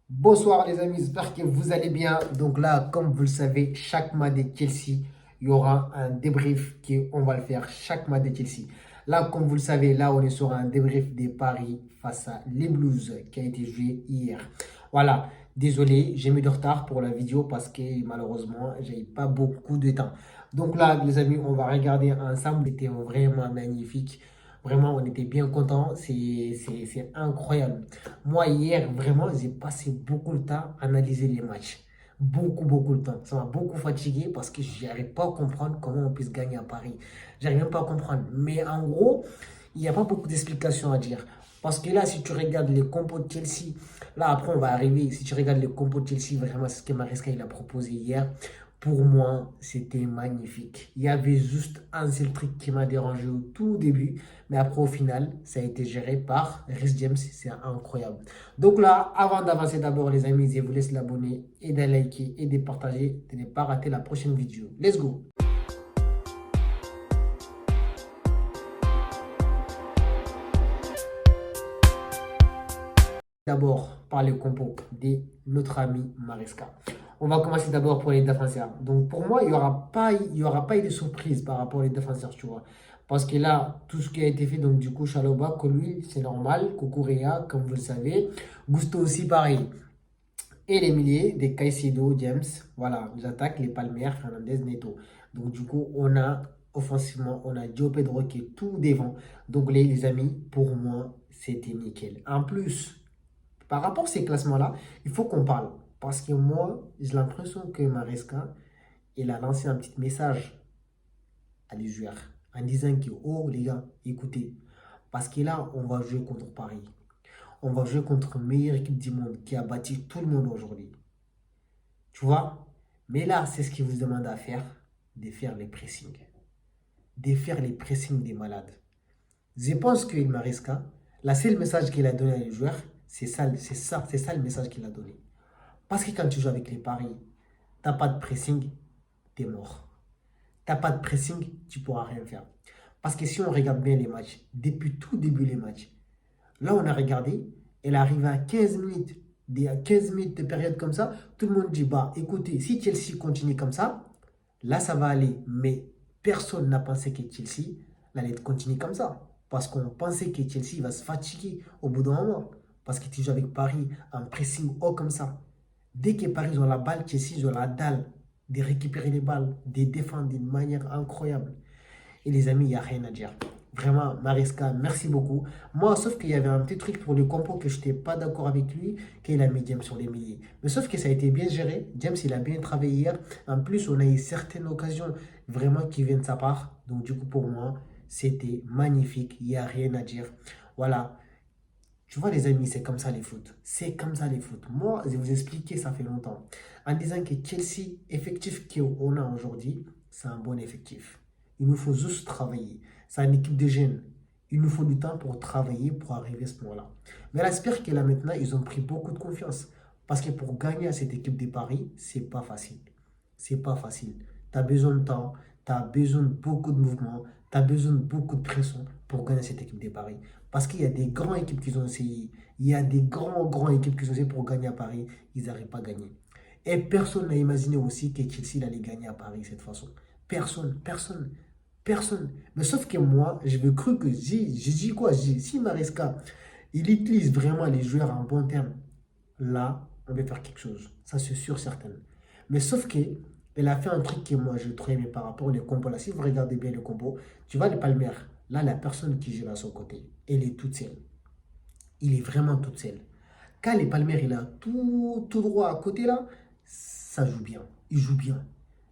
Bonsoir les amis, j'espère que vous allez bien. Donc là, comme vous le savez, chaque match de Chelsea, il y aura un débrief qu'on va le faire chaque match de Chelsea. Là, comme vous le savez, là, on est sur un débrief des paris face à les Blues qui a été joué hier. Voilà, désolé, j'ai mis de retard pour la vidéo parce que malheureusement, j'ai pas beaucoup de temps. Donc là, les amis, on va regarder ensemble. C'était vraiment magnifique. Vraiment, on était bien contents. C'est incroyable. Moi, hier, vraiment, j'ai passé beaucoup de temps à analyser les matchs. Beaucoup de temps. Ça m'a beaucoup fatigué parce que je n'arrive pas à comprendre comment on puisse gagner à Paris. J'arrive même pas à comprendre. Mais en gros, il n'y a pas beaucoup d'explications à dire. Parce que là, si tu regardes les compos de Chelsea, là, après, on va arriver. Si tu regardes les compos de Chelsea, vraiment, c'est ce que Maresca il a proposé hier. Pour moi, c'était magnifique. Il y avait juste un seul truc qui m'a dérangé au tout début, mais après, au final, ça a été géré par Rhys James. C'est incroyable. Donc là, avant d'avancer d'abord, les amis, je vous laisse l'abonner et de liker et de partager, de ne pas rater la prochaine vidéo. Let's go! D'abord par les compos de notre ami Maresca. On va commencer d'abord pour les défenseurs. Donc pour moi, il y aura pas eu de surprise par rapport aux défenseurs, tu vois. Parce que là, tout ce qui a été fait, donc du coup, Chaloba, lui, c'est normal. Kukurea, comme vous le savez. Gusto aussi, pareil. Et les milliers des Caicedo, James, voilà, nous attaquent les Palmer, Fernandez, Neto. Donc du coup, on a offensivement, on a Joe Pedro qui est tout devant. Donc les amis, pour moi, c'était nickel. En plus, par rapport à ces classements-là, il faut qu'on parle. Parce que moi, j'ai l'impression que Maresca, il a lancé un petit message à les joueurs en disant que, oh les gars, écoutez, parce que là, on va jouer contre Paris. On va jouer contre la meilleure équipe du monde qui a battu tout le monde aujourd'hui. Tu vois? Mais là, c'est ce qu'il vous demande à faire, de faire les pressings. De faire les pressings des malades. Je pense que Maresca, la seule message qu'il a donné aux joueurs, c'est ça le message qu'il a donné. Parce que quand tu joues avec les paris, t'as pas de pressing, t'es mort. T'as pas de pressing, tu pourras rien faire. Parce que si on regarde bien les matchs, depuis tout début les matchs, là on a regardé, elle arrive à 15 minutes, à 15 minutes de période comme ça, tout le monde dit, bah écoutez, si Chelsea continue comme ça, là ça va aller. Mais personne n'a pensé que Chelsea allait continuer comme ça. Parce qu'on pensait que Chelsea va se fatiguer au bout d'un moment. Parce que tu joues avec Paris en pressing haut comme ça. Dès que Paris ont la balle, Chelsea ont la dalle de récupérer les balles, de défendre d'une manière incroyable. Et les amis, il n'y a rien à dire. Vraiment, Maresca, merci beaucoup. Moi, sauf qu'il y avait un petit truc pour le compo que je n'étais pas d'accord avec lui, qu'il a mis James sur les milliers. Mais sauf que ça a été bien géré. James, il a bien travaillé hier. En plus, on a eu certaines occasions vraiment qui viennent de sa part. Donc, du coup, pour moi, c'était magnifique. Il n'y a rien à dire. Voilà. Tu vois, les amis, c'est comme ça les foot. C'est comme ça les foot. Moi, je vais vous expliquer, ça fait longtemps. En disant que Chelsea, effectif qu'on a aujourd'hui, c'est un bon effectif. Il nous faut juste travailler. C'est une équipe de jeunes. Il nous faut du temps pour travailler, pour arriver à ce point-là. Mais j'espère que là maintenant, ils ont pris beaucoup de confiance. Parce que pour gagner à cette équipe de Paris, c'est pas facile. C'est pas facile. Tu as besoin de temps, tu as besoin de beaucoup de mouvements, tu as besoin de beaucoup de pression pour gagner cette équipe de Paris. Parce qu'il y a des grandes équipes qui ont essayé. Il y a des grandes équipes qui ont essayé pour gagner à Paris. Ils n'arrivent pas à gagner. Et personne n'a imaginé aussi que Chelsea allait gagner à Paris cette façon. Personne. Mais sauf que moi, je veux cru que j'ai dit quoi? Si Maresca, il utilise vraiment les joueurs en bon terme, là, on va faire quelque chose. Ça, c'est sûr, certain. Mais sauf que, elle a fait un truc que moi, je trouvais mais par rapport aux combos. Là, si vous regardez bien le combo, tu vois les palmères. Là, la personne qui joue à son côté, elle est toute seule. Il est vraiment toute seule. Quand les palmères, il a tout droit à côté là, ça joue bien. Il joue bien.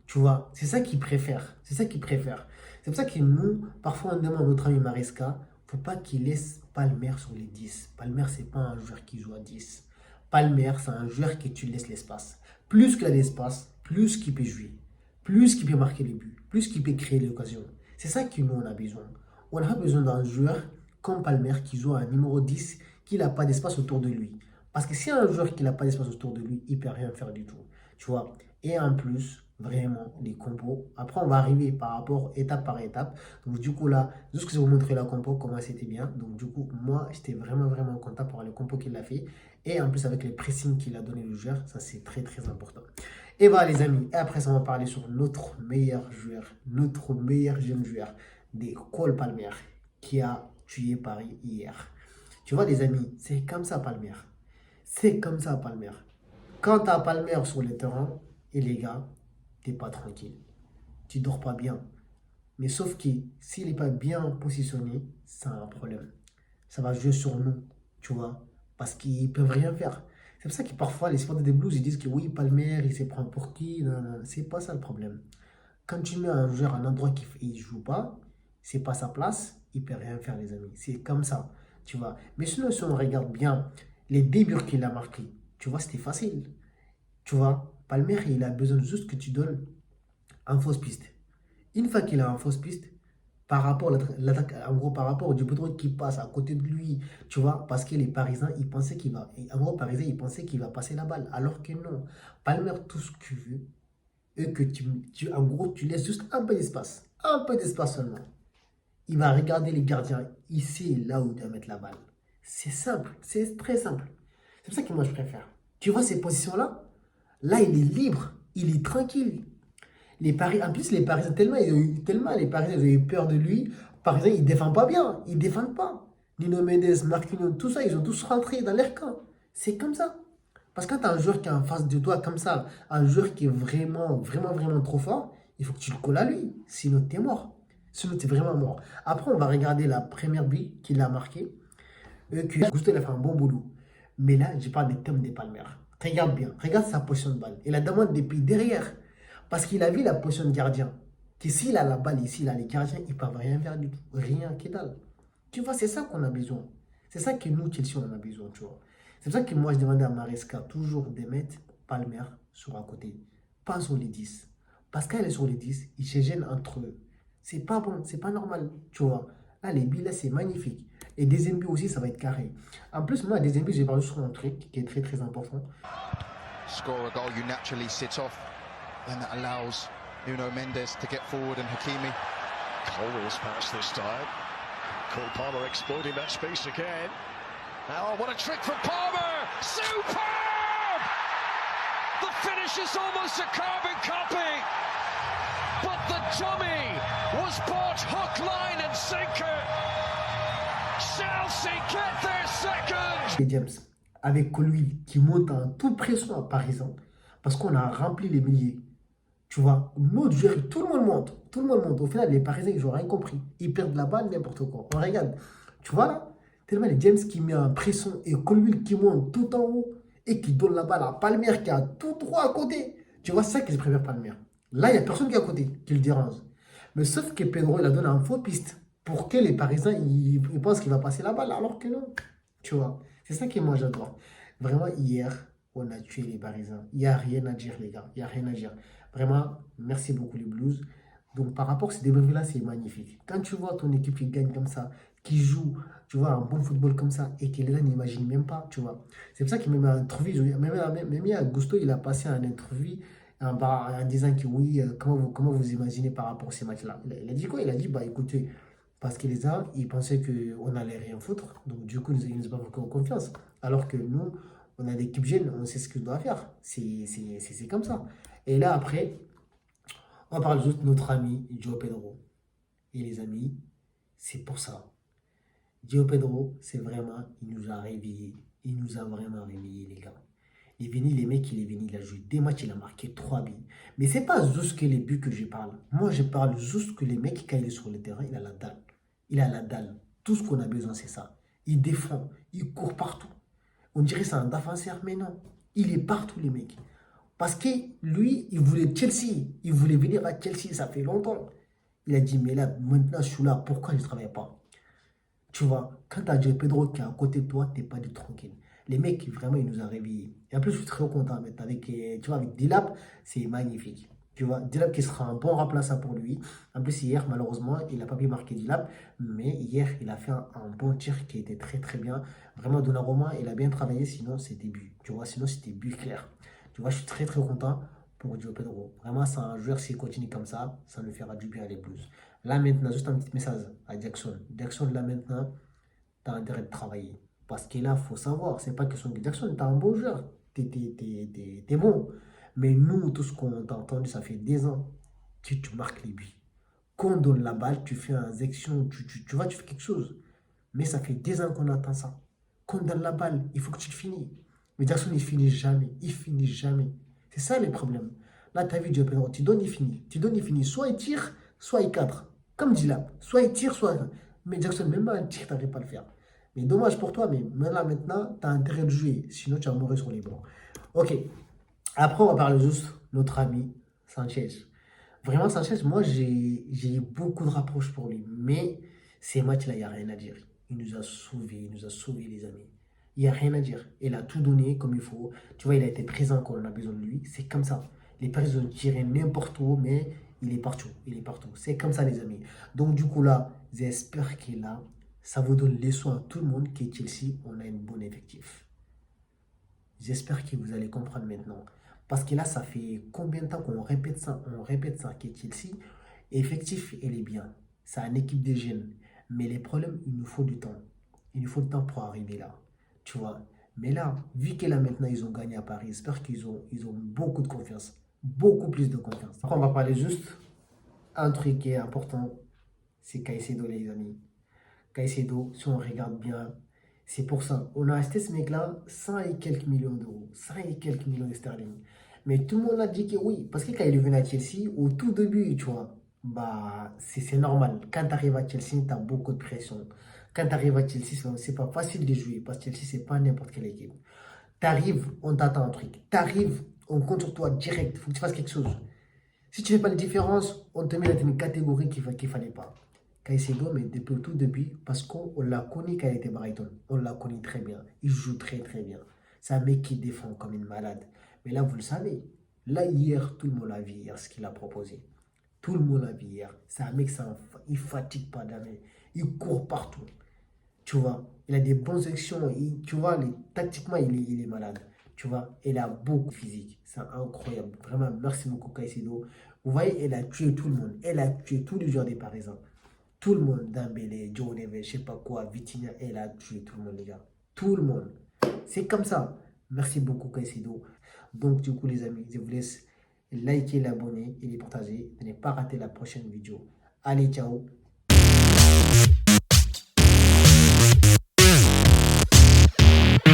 Tu vois, c'est ça qu'il préfère. C'est ça qu'il préfère. C'est pour ça que nous, parfois, on demande à notre ami Maresca, faut pas qu'il laisse Palmer sur les 10. Palmer, c'est pas un joueur qui joue à 10. Palmer, c'est un joueur que tu laisses l'espace. Plus qu'il a l'espace, plus qu'il peut jouer. Plus qu'il peut marquer les buts. Plus qu'il peut créer l'occasion. C'est ça que nous, on a besoin. On a besoin d'un joueur comme Palmer qui joue à un numéro 10, qui n'a pas d'espace autour de lui. Parce que si un joueur qui n'a pas d'espace autour de lui, il ne peut rien faire du tout. Tu vois. Et en plus, vraiment les combos. Après, on va arriver par rapport étape par étape. Donc, du coup, là, juste que je vais vous montrer la compo, comment c'était bien. Donc, du coup, moi, j'étais vraiment, vraiment content pour le compo qu'il a fait. Et en plus, avec les pressings qu'il a donné le joueur, ça, c'est très, très important. Et voilà, les amis. Et après, ça, on va parler sur notre meilleur joueur, notre meilleur jeune joueur, des Cole Palmer, qui a tué Paris hier. Tu vois, les amis, c'est comme ça, Palmer. C'est comme ça, Palmer. Quand tu as Palmer sur le terrain, et les gars, t'es pas tranquille. Tu dors pas bien. Mais sauf que s'il n'est pas bien positionné, c'est un problème. Ça va jouer sur nous, tu vois, parce qu'ils peuvent rien faire. C'est pour ça que parfois les supporters des Blues ils disent que oui, Palmer, il se prend pour qui. Non, non, c'est pas ça le problème. Quand tu mets un joueur à un endroit qui ne joue pas, c'est pas sa place, il peut rien faire, les amis. C'est comme ça, tu vois. Mais sinon, si on regarde bien les débuts qu'il a marqués, tu vois, c'était facile. Tu vois, Palmer, il a besoin juste que tu donnes en fausse piste. Une fois qu'il a en fausse piste, par rapport à l'attaque, en gros, par rapport au Dupétrol qui passe à côté de lui, tu vois, parce que les Parisiens, ils pensaient qu'il va, en gros, Parisien, ils pensaient qu'il va passer la balle, alors que non. Palmer, tout ce que tu veux, et que en gros, tu laisses juste un peu d'espace seulement. Il va regarder les gardiens, ici, là où il doit mettre la balle. C'est simple, c'est très simple. C'est pour ça que moi, je préfère. Tu vois ces positions-là? Là, il est libre, il est tranquille. En plus, les Parisiens, tellement les Parisiens ils ont eu peur de lui. Les Parisiens, ils ne défendent pas bien. Ils ne défendent pas. Nino Mendes, Marquinhos, tout ça, ils ont tous rentré dans leur camp. C'est comme ça. Parce que quand tu as un joueur qui est en face de toi comme ça, un joueur qui est vraiment, vraiment, vraiment trop fort, il faut que tu le colles à lui. Sinon, tu es mort. Sinon, tu es vraiment mort. Après, on va regarder la première but qu'il a marqué. Que Gusto, il a fait un bon boulot. Mais là, je parle des thèmes des Palmères. Regarde bien. Regarde sa position de balle. Et la demande des pieds derrière. Parce qu'il a vu la position de gardien. Que s'il a la balle ici, il a les gardiens, ils ne peuvent rien faire du tout. Rien, que dalle. Tu vois, c'est ça qu'on a besoin. C'est ça que nous, Chelsea, on en a besoin, tu vois. C'est pour ça que moi, je demandais à Maresca toujours de mettre Palmer sur un côté. Pas sur les 10. Parce qu'elle est sur les 10, ils se gênent entre eux. C'est pas bon, c'est pas normal, tu vois. Là, les billes, là, c'est magnifique. Et deuxième but aussi, ça va être carré. En plus, moi, deuxième but, j'ai parlé sur un truc qui est très, très important. Score a goal, you naturally sit off. Then that allows Nuno Mendes to get forward and Hakimi. Colwell's pass this time. Cole Palmer exploiting that space again. Oh, what a trick from Palmer! Superb! The finish is almost a carbon copy. But the dummy was bought hook, line and sinker. Chelsea get their second. Et James, avec Colwill qui monte en toute pression à Parisien, parce qu'on a rempli les milliers. Tu vois, notre joueur, tout le monde monte. Tout le monde monte. Au final, les Parisiens, ils n'ont rien compris. Ils perdent la balle, n'importe quoi. On regarde. Tu vois là, tellement les James qui met en pression et Colwill qui monte tout en haut et qui donne la balle à Palmer qui a tout droit à côté. Tu vois, c'est ça qu'ils préfèrent Palmer. Là, il n'y a personne qui est à côté, qui le dérange. Mais sauf que Pedro, il a donné un faux piste pour que les Parisiens, ils pensent qu'il va passer la balle, alors que non. Tu vois, c'est ça que moi j'adore. Vraiment, hier, on a tué les Parisiens. Il n'y a rien à dire, les gars. Il n'y a rien à dire. Vraiment, merci beaucoup les Blues. Donc, par rapport à ces débriefs-là, c'est magnifique. Quand tu vois ton équipe qui gagne comme ça, qui joue, tu vois, un bon football comme ça, et que les gens n'imaginent même pas, tu vois. C'est pour ça qu'il m'a mis un interview, même Gusto, il a passé un interview en disant que oui, comment vous imaginez par rapport à ces matchs-là. Il a dit quoi? Il a dit, bah écoutez, parce que les gens, ils pensaient qu'on n'allait rien foutre. Donc, du coup, ils nous ont pas fait confiance. Alors que nous, on a l'équipe jeune, on sait ce qu'on doit faire. C'est comme ça. Et là, après, on parle juste de notre ami Joe Pedro. Et les amis, c'est pour ça. Joe Pedro, c'est vraiment, il nous a réveillés. Il nous a vraiment réveillés, les gars. Il est venu, les mecs, il est venu, il a joué des matchs, il a marqué 3 buts. Mais c'est pas juste que les buts que je parle. Moi, je parle juste que les mecs, quand il est sur le terrain, il a la dalle. Il a la dalle. Tout ce qu'on a besoin, c'est ça. Il défend, il court partout. On dirait que c'est un défenseur, mais non. Il est partout, les mecs. Parce que lui, il voulait Chelsea. Il voulait venir à Chelsea, ça fait longtemps. Il a dit, mais là, maintenant, je suis là, pourquoi je ne travaille pas? Tu vois, quand tu as Joe Pedro qui est à côté de toi, tu n'es pas du tout tranquille. Les mecs, vraiment, ils nous ont réveillés. Et en plus, je suis très content. Avec, tu vois, avec Dilap, c'est magnifique. Tu vois, Dilap qui sera un bon remplaçant pour lui. En plus, hier, malheureusement, il n'a pas pu marquer Dilap. Mais hier, il a fait un bon tir qui était très, très bien. Vraiment, Donnarumma, il a bien travaillé. Sinon, c'était but. Tu vois, sinon, c'était but clair. Tu vois, je suis très, très content pour Joe Pedro. Vraiment, c'est un joueur, s'il continue comme ça nous fera du bien les Blues. Là maintenant, juste un petit message à Jackson. Jackson, là maintenant, tu as intérêt de travailler. Parce que là, il faut savoir, c'est pas question de Jackson, tu es un bon joueur, t'es bon. Mais nous, tout ce qu'on t'a entendu, ça fait des ans, tu marques les buts. Quand on donne la balle, tu fais un action, tu vois, tu fais quelque chose. Mais ça fait des ans qu'on attend ça. Quand on donne la balle, il faut que tu le finis. Mais Jackson, il finit jamais. Il finit jamais. C'est ça les problèmes. Là, tu as vu Joe Pedro, tu donnes, il finit. Tu donnes, il finit. Soit il tire, soit il cadre. Comme Dilap. Soit il tire, soit. Mais Jackson, même un tir, tu n'arrives pas à le faire. Mais dommage pour toi, mais là maintenant, tu as intérêt de jouer. Sinon, tu vas mourir sur les bancs. Ok. Après, on va parler juste de notre ami Sanchez. Vraiment, Sanchez, moi, j'ai beaucoup de rapproches pour lui. Mais ces matchs-là, il n'y a rien à dire. Il nous a sauvés, les amis. Il n'y a rien à dire. Il a tout donné comme il faut. Tu vois, il a été présent quand on a besoin de lui. C'est comme ça. Les Paris ont tiré n'importe où, mais il est partout. Il est partout. C'est comme ça, les amis. Donc, du coup, là, j'espère qu'il est là. Ça vous donne les soins à tout le monde qui est Chelsea. On a une bonne effectif. J'espère que vous allez comprendre maintenant. Parce que là, ça fait combien de temps qu'on répète ça? On répète ça, que Chelsea, effectif, elle est bien. C'est une équipe de jeunes. Mais les problèmes, il nous faut du temps. Il nous faut du temps pour arriver là. Tu vois. Mais là, vu que là maintenant, ils ont gagné à Paris, j'espère qu'ils ont beaucoup de confiance. Beaucoup plus de confiance. Après, on va parler juste un truc qui est important. C'est Caicedo, les amis. Caicedo, si on regarde bien, c'est pour ça. On a acheté ce mec-là 100 et quelques millions d'euros. 100 et quelques millions de sterling. Mais tout le monde a dit que oui. Parce que quand il est venu à Chelsea, au tout début, tu vois, bah, c'est normal. Quand tu arrives à Chelsea, tu as beaucoup de pression. Quand tu arrives à Chelsea, c'est pas facile de jouer. Parce que Chelsea, c'est pas n'importe quelle équipe. Tu arrives, on t'attend un truc. Tu arrives, on compte sur toi direct. Il faut que tu fasses quelque chose. Si tu ne fais pas la différence, on te met dans une catégorie qu'il ne fallait pas. Caicedo, mais depuis le tout début, parce qu'on l'a connu quand il était Brighton. On l'a connu très bien. Il joue très très bien. C'est un mec qui défend comme une malade. Mais là, vous le savez. Là, hier, tout le monde l'a vu hier, ce qu'il a proposé. Tout le monde l'a vu hier. C'est un mec, il ne fatigue pas jamais. Il court partout. Tu vois, il a des bonnes actions. Tu vois, tactiquement, il est malade. Tu vois, il a beaucoup de physique. C'est incroyable. Vraiment, merci beaucoup, Caicedo. Vous voyez, elle a tué tout le monde. Elle a tué tous les joueurs des Parisiens. Tout le monde, Dembélé, Joe Neves, je sais pas quoi, Vitinha, elle a tué tout le monde, les gars. Tout le monde. C'est comme ça. Merci beaucoup, Caicedo. Donc, du coup, les amis, je vous laisse liker, l'abonner et les partager. Ne pas rater la prochaine vidéo. Allez, ciao.